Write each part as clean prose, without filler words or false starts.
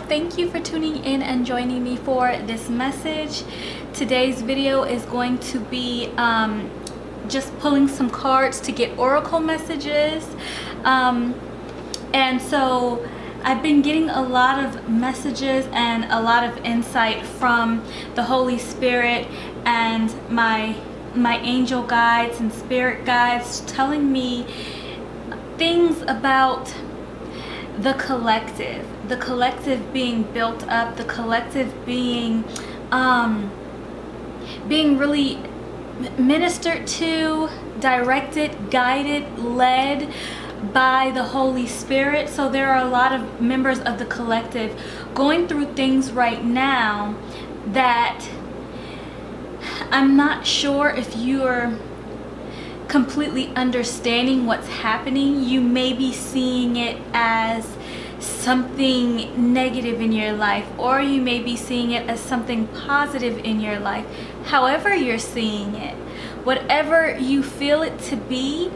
thank you for tuning in and joining me for this message. Today's video is going to be just pulling some cards to get oracle messages. And so I've been getting a lot of messages and a lot of insight from the Holy Spirit and my angel guides and spirit guides telling me things about the collective being built up, the collective being really ministered to, directed, guided, led by the Holy Spirit. So there are a lot of members of the collective going through things right now that I'm not sure if you're completely understanding what's happening. You may be seeing it as something negative in your life, or you may be seeing it as something positive in your life. However you're seeing it, whatever you feel it to be,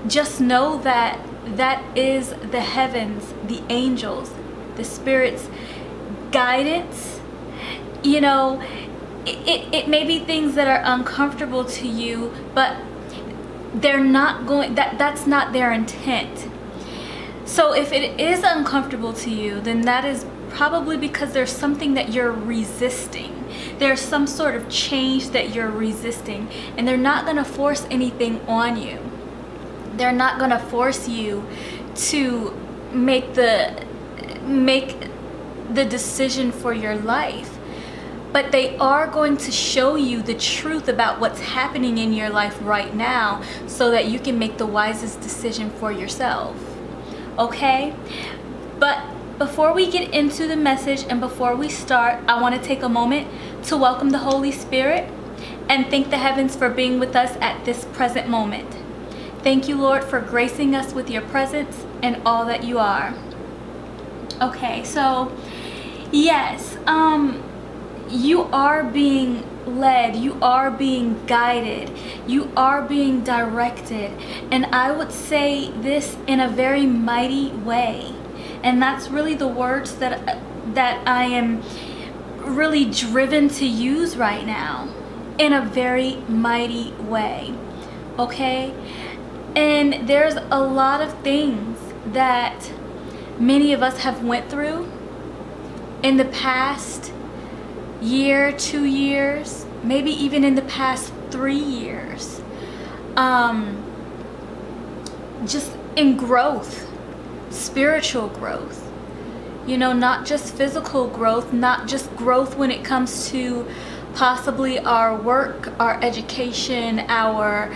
just know that that is the heavens, the angels, the Spirit's guidance. You know, it may be things that are uncomfortable to you, but they're not going, that's not their intent. So if it is uncomfortable to you, then that is probably because there's something that you're resisting. There's some sort of change that you're resisting, and they're not going to force anything on you. They're not going to force you to make the decision for your life. But they are going to show you the truth about what's happening in your life right now so that you can make the wisest decision for yourself. Okay? But before we get into the message and before we start, I want to take a moment to welcome the Holy Spirit and thank the heavens for being with us at this present moment. Thank you, Lord, for gracing us with your presence and all that you are. Okay, so yes, you are being led, you are being guided, you are being directed, and I would say this in a very mighty way. And that's really the words that I am really driven to use right now, in a very mighty way. Okay? And there's a lot of things that many of us have went through in the past year, 2 years, maybe even in the past 3 years, just in growth, spiritual growth, you know, not just physical growth, not just growth when it comes to possibly our work, our education, our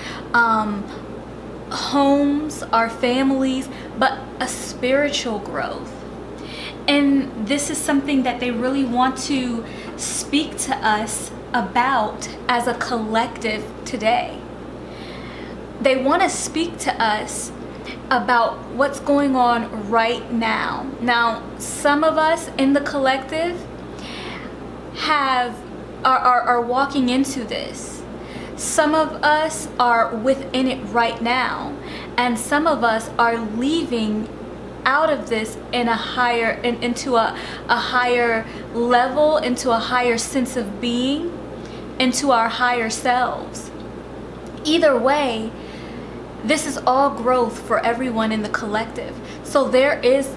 homes, our families, but a spiritual growth. And this is something that they really want to speak to us about as a collective today. They want to speak to us about what's going on right now. Now, some of us in the collective are walking into this. Some of us are within it right now, and some of us are leaving out of this in a higher, into a higher level, into a higher sense of being, into our higher selves. Either way, this is all growth for everyone in the collective. So there is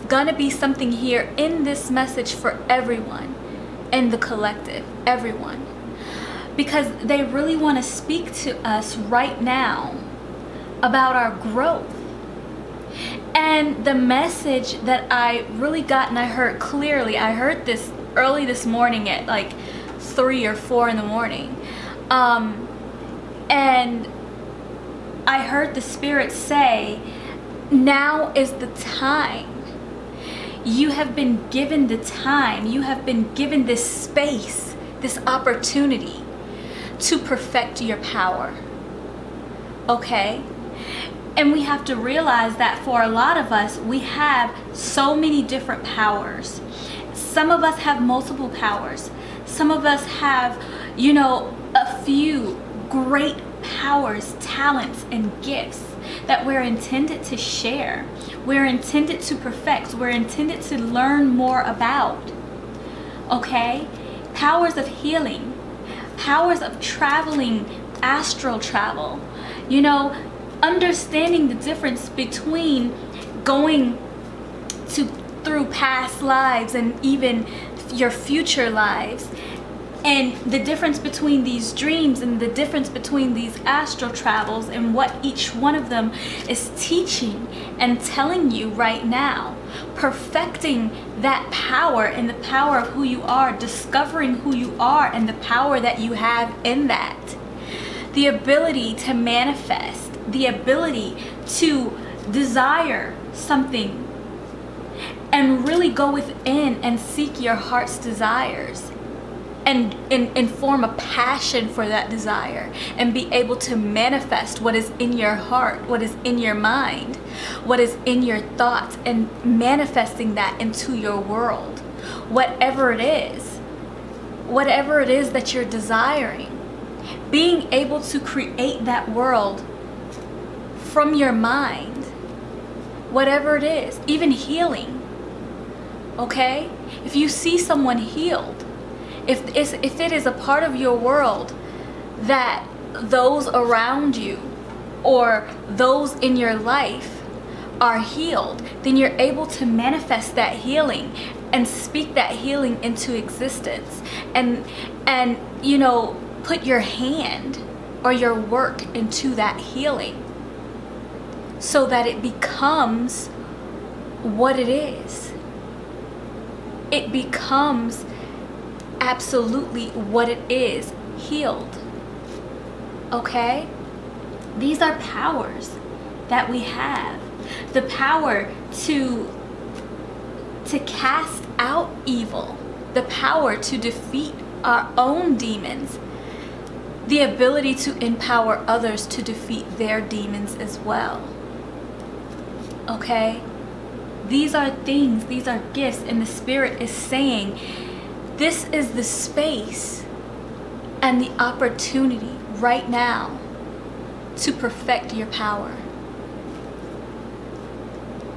gonna be something here in this message for everyone in the collective, everyone. Because they really want to speak to us right now about our growth. And the message that I really got and I heard clearly, I heard this early this morning at like 3 or 4 in the morning. And I heard the Spirit say, now is the time. You have been given the time. You have been given this space, this opportunity to perfect your power. Okay? And we have to realize that for a lot of us, we have so many different powers. Some of us have multiple powers. Some of us have, you know, a few great powers, talents, and gifts that we're intended to share, we're intended to perfect, we're intended to learn more about. Okay? Powers of healing, powers of traveling, astral travel. You know, understanding the difference between going through past lives and even your future lives, and the difference between these dreams and the difference between these astral travels, and what each one of them is teaching and telling you right now. Perfecting that power and the power of who you are, discovering who you are and the power that you have in that. The ability to manifest, the ability to desire something and really go within and seek your heart's desires and form a passion for that desire and be able to manifest what is in your heart, what is in your mind, what is in your thoughts, and manifesting that into your world. Whatever it is that you're desiring, being able to create that world from your mind, whatever it is, even healing. Okay? If you see someone healed, if it is a part of your world that those around you or those in your life are healed, then you're able to manifest that healing and speak that healing into existence, and you know, put your hand or your work into that healing so that it becomes what it is. It becomes absolutely what it is, healed. Okay? These are powers that we have. The power to cast out evil, the power to defeat our own demons, the ability to empower others to defeat their demons as well. Okay? These are things, these are gifts, and the Spirit is saying, this is the space and the opportunity right now to perfect your power.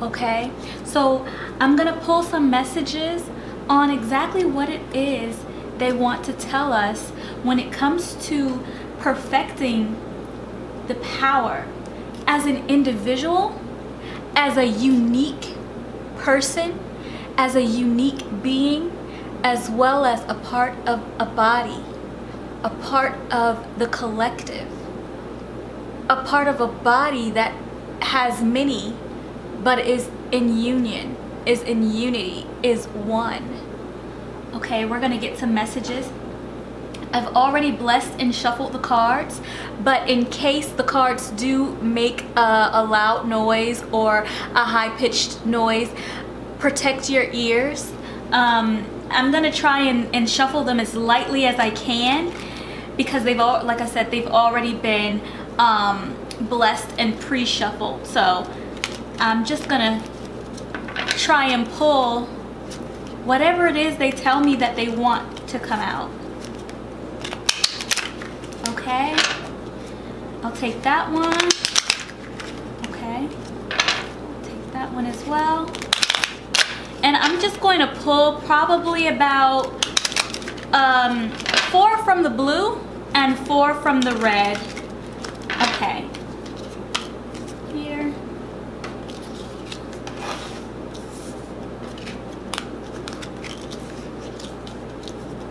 Okay? So I'm going to pull some messages on exactly what it is they want to tell us when it comes to perfecting the power as an individual, as a unique person, as a unique being, as well as a part of a body, a part of the collective, a part of a body that has many but is in union, is in unity, is one. Okay, we're gonna get some messages. I've already blessed and shuffled the cards, but in case the cards do make a loud noise or a high-pitched noise, protect your ears. I'm gonna try and shuffle them as lightly as I can, because they've all, like I said, they've already been blessed and pre-shuffled. So I'm just gonna try and pull whatever it is they tell me that they want to come out. Okay, I'll take that one. Okay, I'll take that one as well. And I'm just going to pull probably about 4 from the blue and 4 from the red. Okay. Here.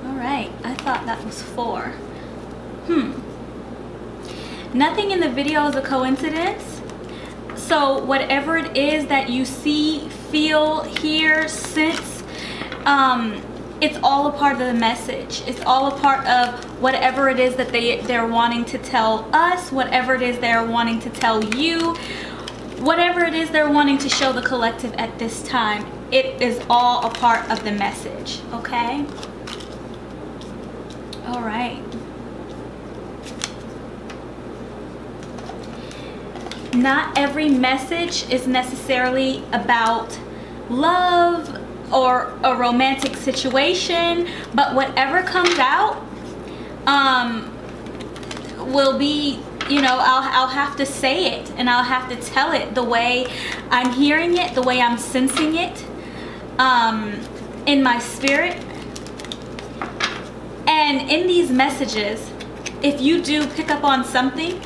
All right, I thought that was 4. Nothing in the video is a coincidence. So whatever it is that you see, feel, hear, sense, it's all a part of the message. It's all a part of whatever it is that they're wanting to tell us, whatever it is they're wanting to tell you, whatever it is they're wanting to show the collective at this time. It is all a part of the message, okay? All right. Not every message is necessarily about love or a romantic situation, but whatever comes out will be I'll have to say it, and I'll have to tell it the way I'm hearing it, the way I'm sensing it in my spirit. And in these messages, if you do pick up on something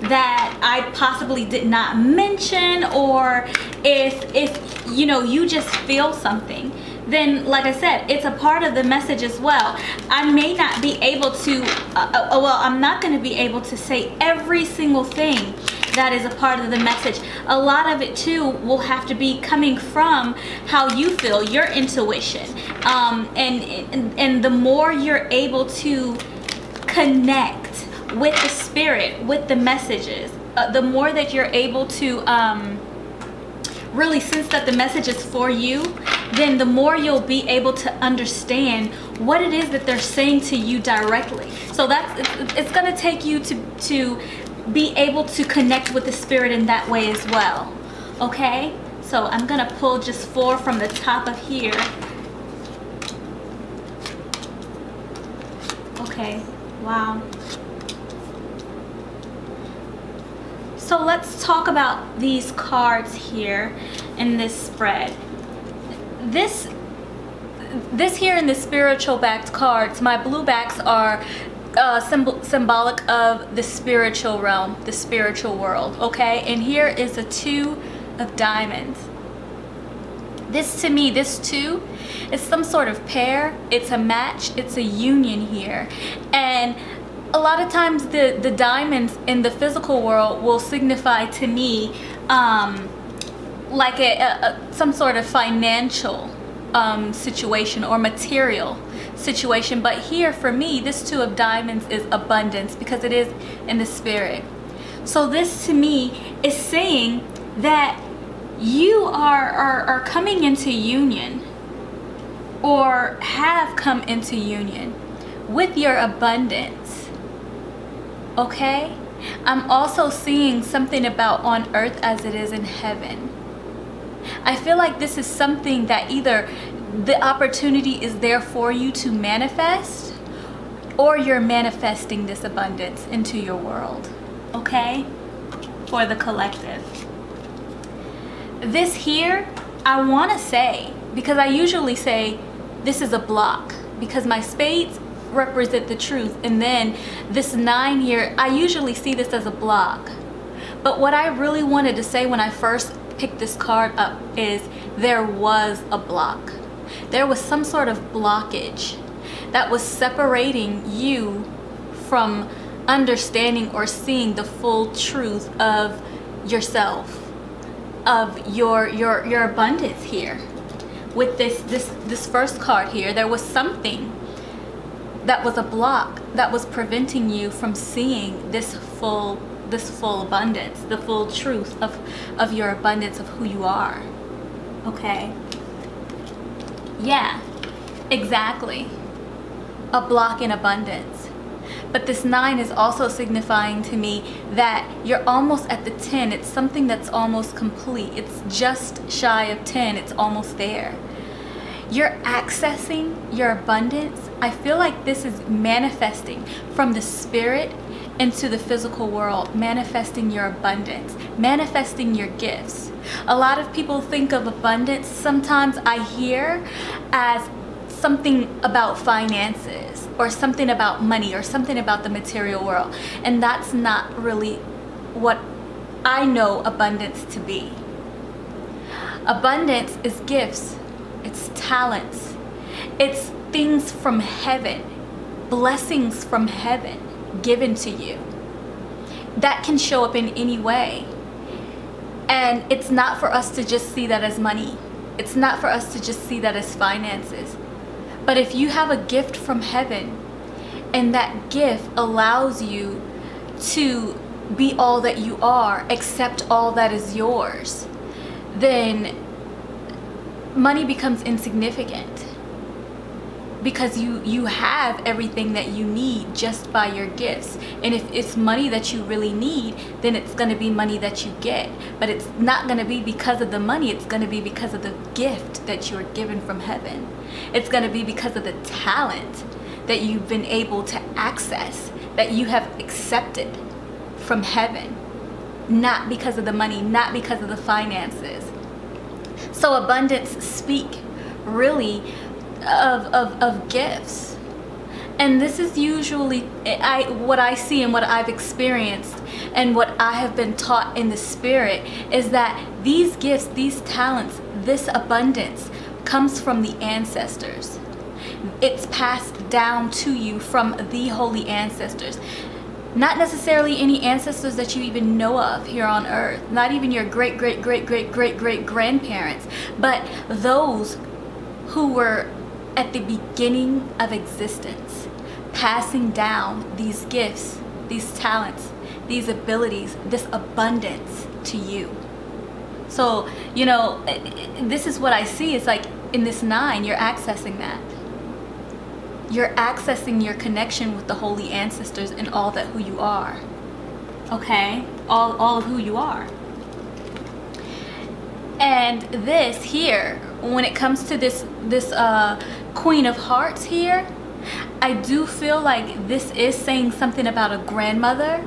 that I possibly did not mention, or if you just feel something, then like I said, it's a part of the message as well. I may not be able to, I'm not going to be able to say every single thing that is a part of the message. A lot of it too will have to be coming from how you feel, your intuition. And the more you're able to connect with the spirit, with the messages, the more that you're able to really sense that the message is for you, then the more you'll be able to understand what it is that they're saying to you directly. So it's going to take you to be able to connect with the spirit in that way as well. Okay, so I'm going to pull just 4 from the top of here. Okay, wow. So let's talk about these cards here in this spread. This here in the spiritual backed cards, my blue backs are symbolic of the spiritual realm, the spiritual world, okay? And here is a 2 of diamonds. This, to me, this 2 is some sort of pair. It's a match. It's a union here. And a lot of times the diamonds in the physical world will signify to me like some sort of financial situation or material situation. But here for me, this 2 of diamonds is abundance, because it is in the spirit. So this to me is saying that you are coming into union, or have come into union with your abundance. Okay? I'm also seeing something about on earth as it is in heaven. I feel like this is something that either the opportunity is there for you to manifest, or you're manifesting this abundance into your world. Okay? For the collective. This here, I want to say, because I usually say this is a block, because my spades represent the truth, and then this 9 here, I usually see this as a block. But what I really wanted to say when I first picked this card up is there was a block. There was some sort of blockage that was separating you from understanding or seeing the full truth of yourself, of your abundance here. With this first card here, there was something that was a block that was preventing you from seeing this full abundance, the full truth of your abundance, of who you are. Okay? Yeah, exactly. A block in abundance. But this 9 is also signifying to me that you're almost at the 10. It's something that's almost complete. It's just shy of 10. It's almost there. You're accessing your abundance. I feel like this is manifesting from the spirit into the physical world, manifesting your abundance, manifesting your gifts. A lot of people think of abundance, sometimes I hear, as something about finances, or something about money, or something about the material world. And that's not really what I know abundance to be. Abundance is gifts. It's talents. It's things from heaven, blessings from heaven given to you that can show up in any way. And it's not for us to just see that as money. It's not for us to just see that as finances. But if you have a gift from heaven, and that gift allows you to be all that you are, accept all that is yours, then money becomes insignificant, because you have everything that you need just by your gifts. And if it's money that you really need, then it's going to be money that you get. But it's not going to be because of the money. It's going to be because of the gift that you are given from heaven. It's going to be because of the talent that you've been able to access, that you have accepted from heaven, not because of the money, not because of the finances. So abundance speak really of gifts. And this is usually what I see and what I've experienced and what I have been taught in the spirit is that these gifts, these talents, this abundance comes from the ancestors. It's passed down to you from the holy ancestors. Not necessarily any ancestors that you even know of here on earth, not even your great grandparents, but those who were at the beginning of existence, passing down these gifts, these talents, these abilities, this abundance to you. So, this is what I see. It's like in this 9, you're accessing that. You're accessing your connection with the holy ancestors and all that who you are. Okay? All of who you are. And this here, when it comes to this Queen of Hearts here, I do feel like this is saying something about a grandmother,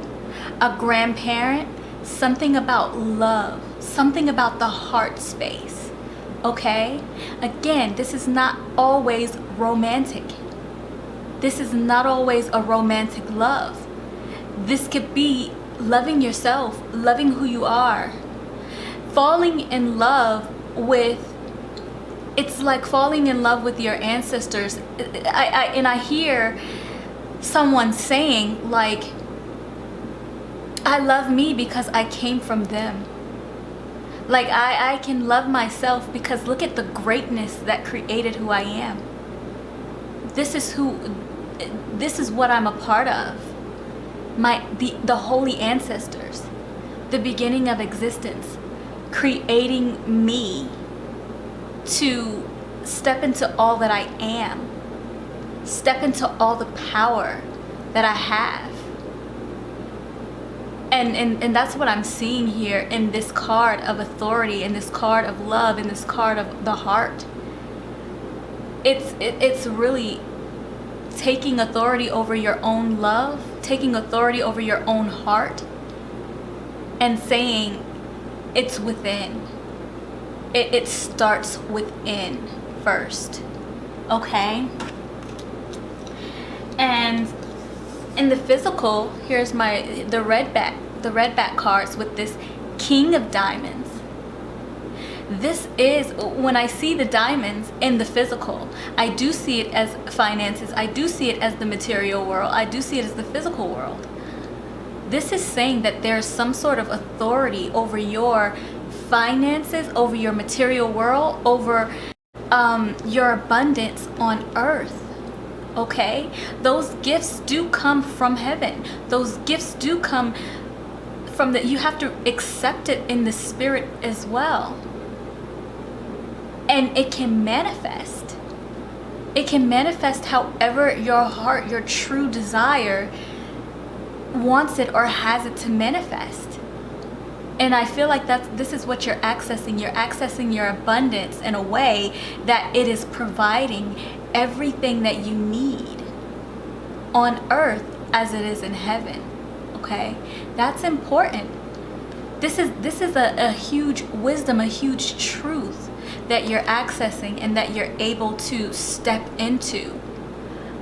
a grandparent, something about love, something about the heart space. Okay? Again, this is not always romantic. This is not always a romantic love. This could be loving yourself, loving who you are. Falling in love with, it's like falling in love with your ancestors. I hear someone saying like, I love me because I came from them. Like I can love myself because look at the greatness that created who I am. This is what I'm a part of. The holy ancestors, the beginning of existence, creating me to step into all that I am, step into all the power that I have. And that's what I'm seeing here in this card of authority, in this card of love, in this card of the heart. It's really taking authority over your own love, taking authority over your own heart, and saying it's within. It starts within first. Okay? And in the physical, here's the red back cards with this King of Diamonds. This is, when I see the diamonds in the physical, I do see it as finances, I do see it as the material world, I do see it as the physical world. This is saying that there's some sort of authority over your finances, over your material world, over your abundance on earth. Okay? Those gifts do come from heaven. Those gifts do come from you have to accept it in the spirit as well. And it can manifest. It can manifest however your heart, your true desire wants it or has it to manifest. And I feel like this is what you're accessing. You're accessing your abundance in a way that it is providing everything that you need on earth as it is in heaven. Okay? That's important. This is a huge wisdom, a huge truth that you're accessing and that you're able to step into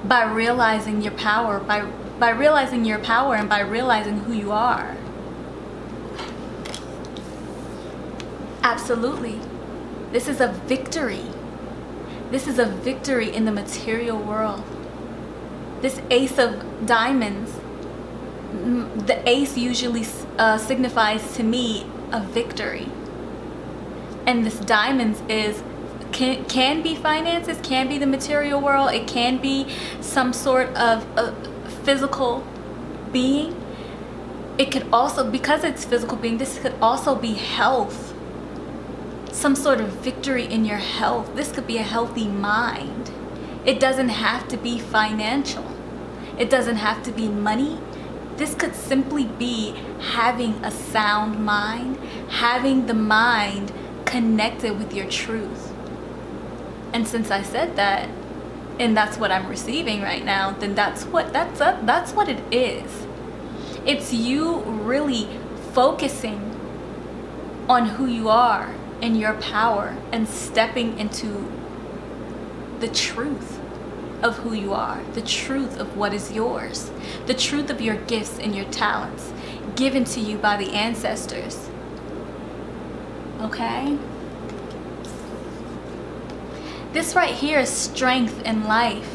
by realizing your power, by realizing your power and by realizing who you are. Absolutely. This is a victory. This is a victory in the material world. This Ace of Diamonds, the ace usually signifies to me a victory. And this diamonds can be finances, can be the material world, it can be some sort of a physical being. It could also, because it's physical being, this could also be health. Some sort of victory in your health. This could be a healthy mind. It doesn't have to be financial. It doesn't have to be money. This could simply be having a sound mind, having the mind connected with your truth. And since I said that, and that's what I'm receiving right now, then that's what it is. It's you really focusing on who you are and your power and stepping into the truth of who you are, the truth of what is yours, the truth of your gifts and your talents given to you by the ancestors. Okay? This right here is strength in life.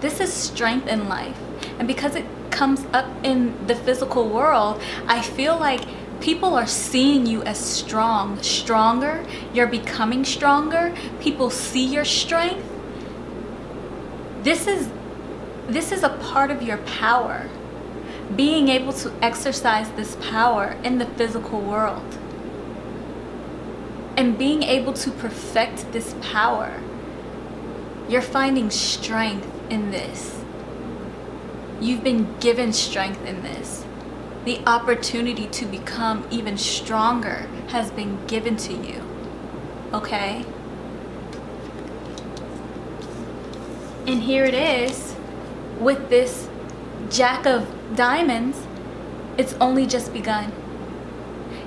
This is strength in life. And because it comes up in the physical world, I feel like people are seeing you as strong, stronger. You're becoming stronger. People see your strength. This is a part of your power. Being able to exercise this power in the physical world. And being able to perfect this power. You're finding strength in this. You've been given strength in this. The opportunity to become even stronger has been given to you. Okay? And here it is with this Jack of Diamonds. It's only just begun.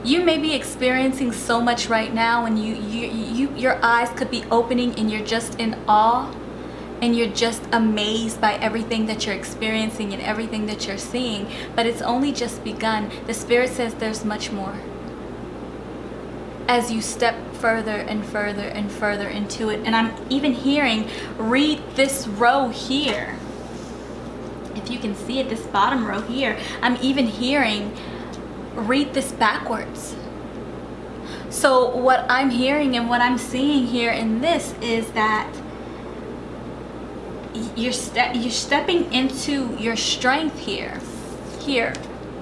You may be experiencing so much right now, and your eyes could be opening and you're just in awe and you're just amazed by everything that you're experiencing and everything that you're seeing, but it's only just begun. The Spirit says there's much more. As you step further and further and further into it, and I'm even hearing, read this row here. If you can see it, this bottom row here, I'm even hearing, read this backwards. So what I'm hearing and what I'm seeing here in this is that you're stepping into your strength here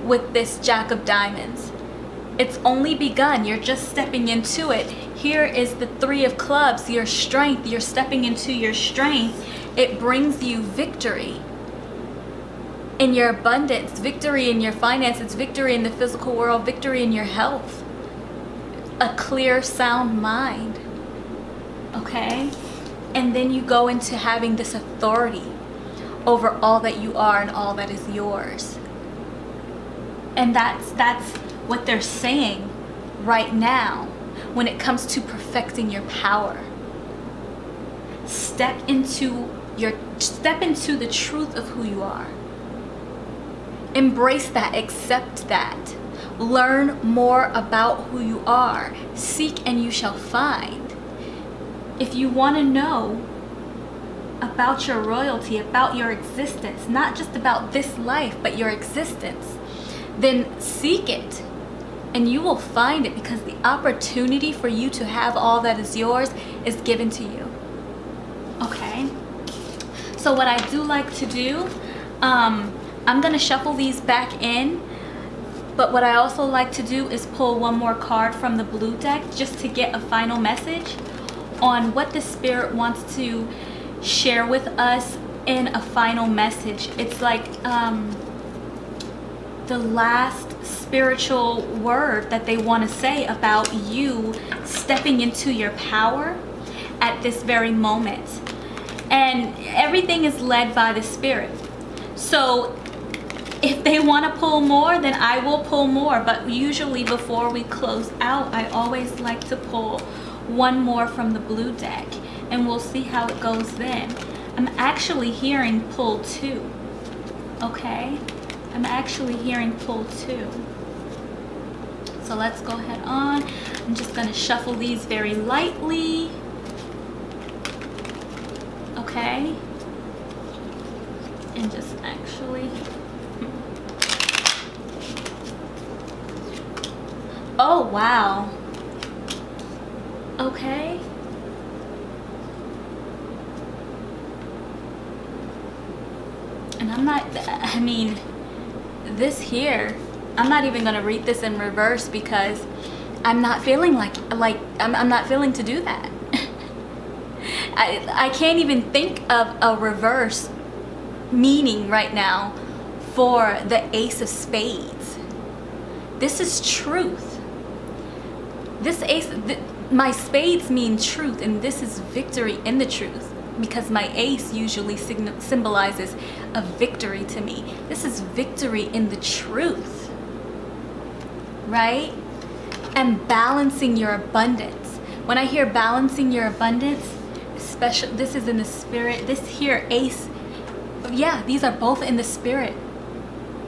with this Jack of Diamonds. It's only begun. You're just stepping into it. Here is the Three of Clubs, your strength. You're stepping into your strength. It brings you victory in your abundance, victory in your finances, victory in the physical world, victory in your health, a clear, sound mind. Okay? And then you go into having this authority over all that you are and all that is yours. And that's what they're saying right now when it comes to perfecting your power. Step into the truth of who you are. Embrace that, accept that. Learn more about who you are. Seek and you shall find. If you want to know about your royalty, about your existence, not just about this life, but your existence, then seek it and you will find it, because the opportunity for you to have all that is yours is given to you. Okay? So what I do like to do, I'm going to shuffle these back in, but what I also like to do is pull one more card from the blue deck just to get a final message on what the Spirit wants to share with us in a final message. It's like the last spiritual word that they want to say about you stepping into your power at this very moment. And everything is led by the Spirit. So if they want to pull more, then I will pull more. But usually before we close out, I always like to pull one more from the blue deck, and we'll see how it goes then. I'm actually hearing pull 2. Okay? I'm actually hearing pull 2. So let's go ahead on. I'm just going to shuffle these very lightly. Okay? And just actually... Oh, wow. Okay. And this here, I'm not even going to read this in reverse because I'm not feeling I'm not feeling to do that. I can't even think of a reverse meaning right now for the Ace of Spades. This is truth. This ace, my spades mean truth, and this is victory in the truth. because my ace usually symbolizes a victory to me. This is victory in the truth, right? And balancing your abundance. When I hear balancing your abundance, especially this is in the spirit. This here ace, yeah, these are both in the spirit.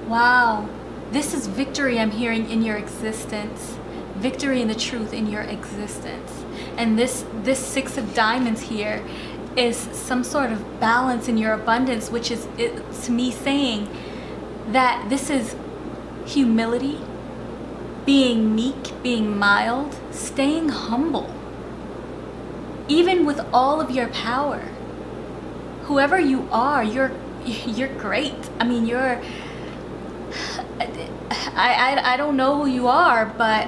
Wow, this is victory I'm hearing in your existence. Victory in the truth in your existence. And this Six of Diamonds here is some sort of balance in your abundance, which is to me saying that this is humility, being meek, being mild, staying humble, even with all of your power. Whoever you are, you're great. I mean, I don't know who you are, but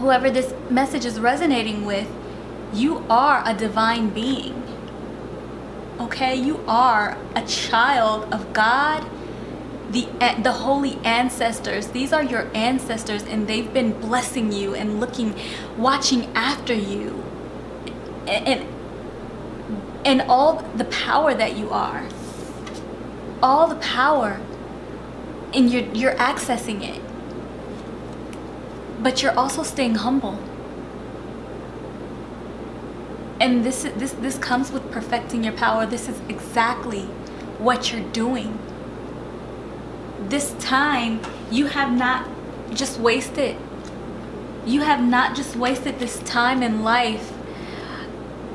whoever this message is resonating with, you are a divine being. Okay, you are a child of God, the holy ancestors. These are your ancestors, and they've been blessing you and watching after you, and all the power that you are, all the power, and you're accessing it. But you're also staying humble. And this comes with perfecting your power. This is exactly what you're doing. This time, you have not just wasted. You have not just wasted this time in life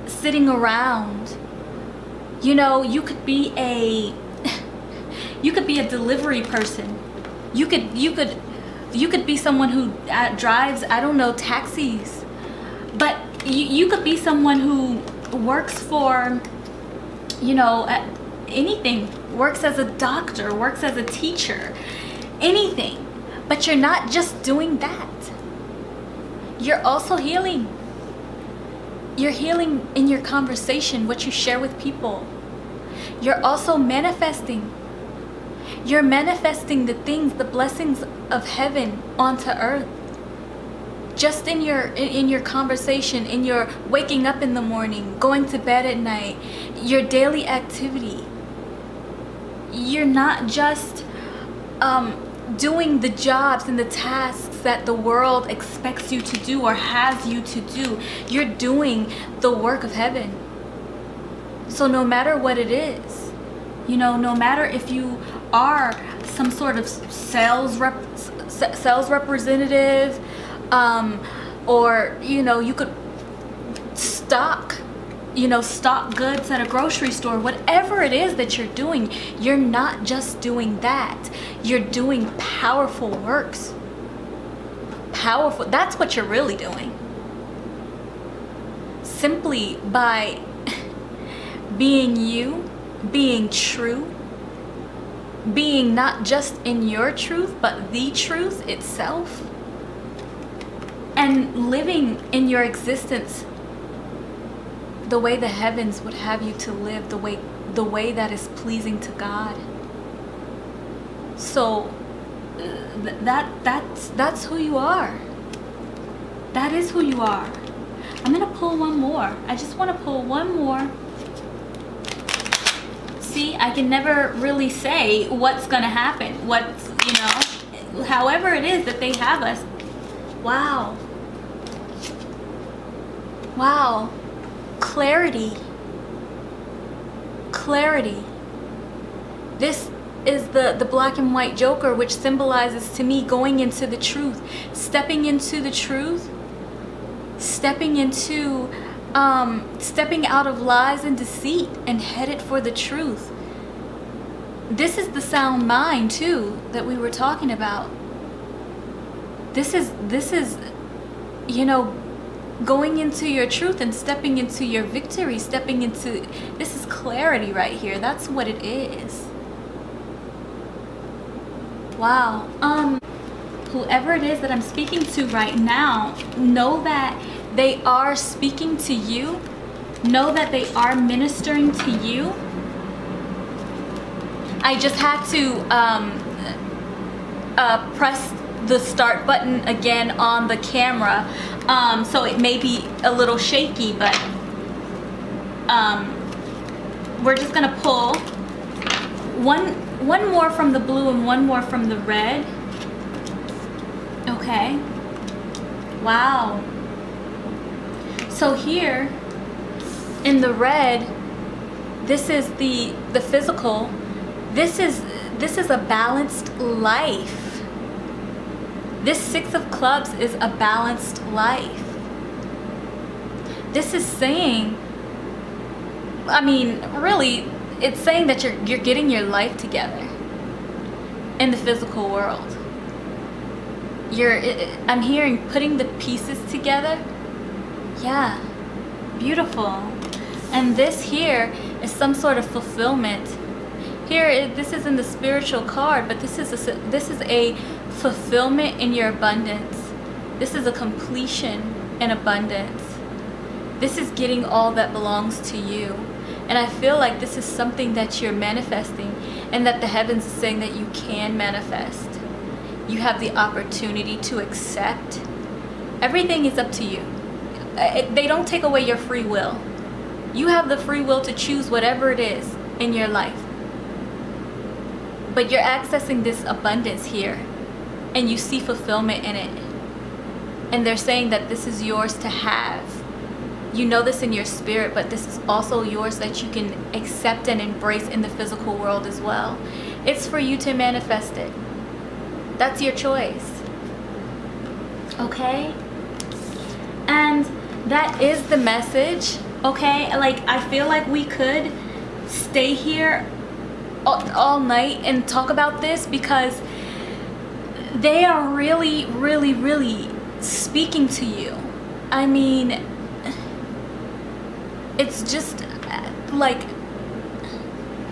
sitting around. You know, you could be a delivery person. You could be someone who drives, I don't know, taxis. But you could be someone who works for, you know, anything. Works as a doctor, works as a teacher, anything. But you're not just doing that. You're also healing. You're healing in your conversation, what you share with people. You're also manifesting. You're manifesting the things, the blessings of heaven onto earth. Just in your conversation, in your waking up in the morning, going to bed at night, your daily activity. You're not just doing the jobs and the tasks that the world expects you to do or has you to do. You're doing the work of heaven. So no matter what it is, you know, no matter if you are some sort of sales representative, or, you know, you could stock goods at a grocery store, whatever it is that you're doing, you're not just doing that. You're doing powerful works. Powerful, that's what you're really doing. Simply by being you, being true, being not just in your truth, but the truth itself, and living in your existence the way the heavens would have you to live, the way that is pleasing to God. So that's who you are. That is who you are. I'm gonna pull one more. I just want to pull one more. See, I can never really say what's gonna happen. What's, you know, however it is that they have us. Wow. Wow. Clarity. Clarity. This is the black and white joker, which symbolizes to me going into the truth, stepping into the truth, stepping out of lies and deceit and headed for the truth. This is the sound mind too that we were talking about. This is, you know, going into your truth and stepping into your victory, this is clarity right here. That's what it is. Wow. Whoever it is that I'm speaking to right now, know that they are speaking to you. Know that they are ministering to you. I just had to press the start button again on the camera, so it may be a little shaky, but we're just gonna pull one more from the blue and one more from the red. Okay. Wow. So here in the red, this is the physical. This is a balanced life. This Six of Clubs is a balanced life. This is saying, I mean, really, it's saying that you're getting your life together in the physical world. I'm hearing putting the pieces together. Yeah, beautiful. And this here is some sort of fulfillment. Here, this is in the spiritual card, but this is a fulfillment in your abundance. This is a completion in abundance. This is getting all that belongs to you. And I feel like this is something that you're manifesting, and that the heavens is saying that you can manifest. You have the opportunity to accept. Everything is up to you. They don't take away your free will. You have the free will to choose whatever it is in your life. But you're accessing this abundance here, and you see fulfillment in it. And they're saying that this is yours to have. You know this in your spirit, but this is also yours that you can accept and embrace in the physical world as well. It's for you to manifest it. That's your choice. Okay? And that is the message. Okay? Like, I feel like we could stay here all night and talk about this, because they are really, really, really speaking to you. I mean, it's just like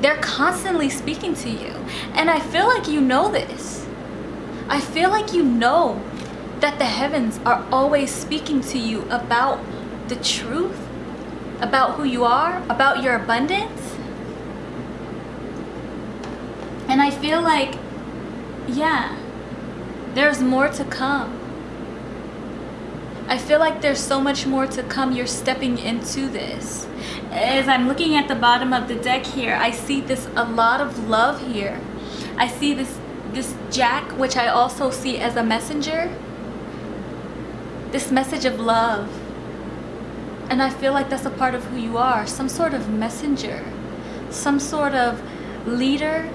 they're constantly speaking to you. And I feel like you know this. I feel like you know that the heavens are always speaking to you about the truth, about who you are, about your abundance. And I feel like, yeah, there's more to come. I feel like there's so much more to come. You're stepping into this. As I'm looking at the bottom of the deck here, I see a lot of love here. I see this Jack, which I also see as a messenger. This message of love. And I feel like that's a part of who you are. Some sort of messenger. Some sort of leader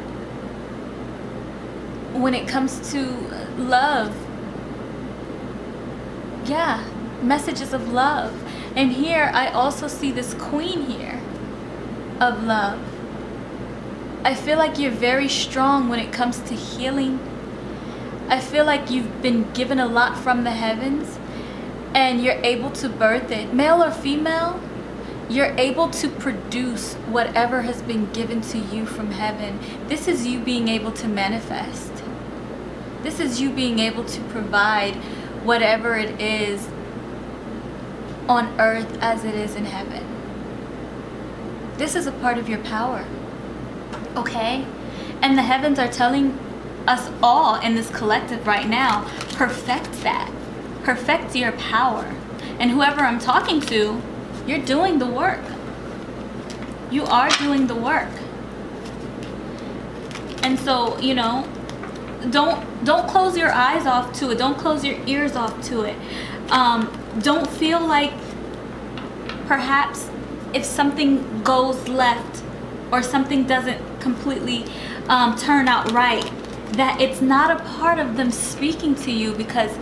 when it comes to love. Yeah, messages of love. And here I also see this queen here of love. I feel like you're very strong when it comes to healing. I feel like you've been given a lot from the heavens, and you're able to birth it. Male or female, you're able to produce whatever has been given to you from heaven. This is you being able to manifest. This is you being able to provide whatever it is on earth as it is in heaven. This is a part of your power. Okay? And the heavens are telling us all in this collective right now, perfect that. Perfect your power. And whoever I'm talking to, you're doing the work. You are doing the work. And so, you know, don't close your eyes off to it. Don't close your ears off to it. Don't feel like perhaps if something goes left or something doesn't completely turn out right, that it's not a part of them speaking to you, because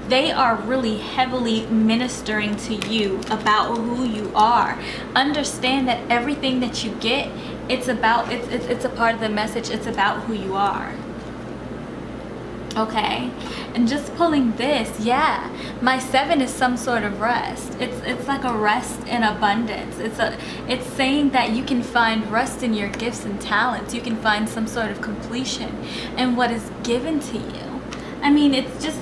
they are really heavily ministering to you about who you are. Understand that everything that you get, it's a part of the message. It's about who you are. Okay? And just pulling this, yeah, my 7 is some sort of rest. It's like a rest in abundance. It's saying that you can find rest in your gifts and talents. You can find some sort of completion in what is given to you. I mean, it's just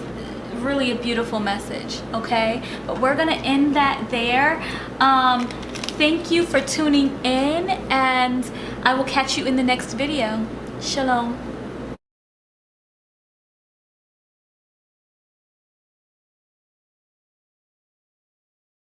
really a beautiful message. Okay? But we're gonna end that there. Thank you for tuning in, and I will catch you in the next video. Shalom.